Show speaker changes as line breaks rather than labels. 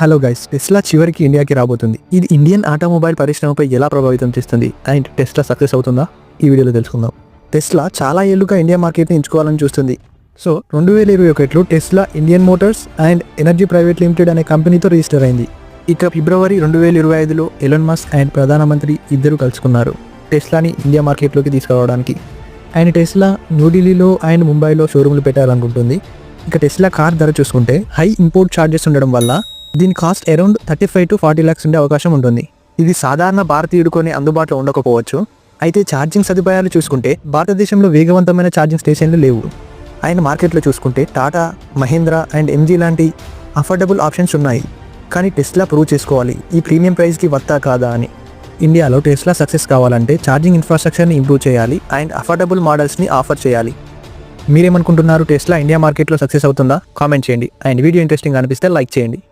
Hello guys, Tesla చివరికి ఇండియాకి రాబోతుంది. ఇది ఇండియన్ ఆటోమొబైల్ పరిశ్రమపై ఎలా ప్రభావితం చేస్తుంది అండ్ టెస్లా సక్సెస్ అవుతుందా ఈ వీడియోలో తెలుసుకుందాం. టెస్లా చాలా ఏళ్లుగా ఇండియా మార్కెట్ని ఎంచుకోవాలని చూస్తుంది. సో 2021లో Tesla Indian Motors and Energy Private Limited అనే కంపెనీతో రిజిస్టర్ అయింది. ఇక ఫిబ్రవరి 2025లో ఎలాన్ మస్క్ అండ్ ప్రధానమంత్రి ఇద్దరు కలుసుకున్నారు టెస్లాని ఇండియా మార్కెట్లోకి తీసుకురావడానికి. అండ్ టెస్లా న్యూఢిల్లీలో అండ్ ముంబైలో షోరూమ్లు పెట్టాలనుకుంటుంది. ఇక టెస్లా కార్ ధర చూసుకుంటే హై ఇంపోర్ట్ ఛార్జెస్ ఉండడం వల్ల దీని కాస్ట్ అరౌండ్ 35 to 40 lakhs ఉండే అవకాశం ఉంటుంది. ఇది సాధారణ భారతీయుడు కొని అందుబాటులో ఉండకపోవచ్చు. అయితే ఛార్జింగ్ సదుపాయాలు చూసుకుంటే భారతదేశంలో వేగవంతమైన ఛార్జింగ్ స్టేషన్లు లేవు. ఆయన మార్కెట్లో చూసుకుంటే టాటా, మహీంద్రా అండ్ ఎంజీ లాంటి అఫోర్డబుల్ ఆప్షన్స్ ఉన్నాయి. కానీ టెస్లా ప్రూవ్ చేసుకోవాలి ఈ ప్రీమియం ప్రైస్కి వర్తా కాదా అని. ఇండియాలో టెస్లా సక్సెస్ కావాలంటే ఛార్జింగ్ ఇన్ఫ్రాస్ట్రక్చర్ని ఇంప్రూవ్ చేయాలి అండ్ అఫోర్డబుల్ మోడల్స్ని ఆఫర్ చేయాలి. మీరేమనుకుంటున్నారు? టెస్లా ఇండియా మార్కెట్లో సక్సెస్ అవుతుందా? కామెంట్ చేయండి. అండ్ వీడియో ఇంట్రెస్టింగ్ అనిపిస్తే లైక్ చేయండి.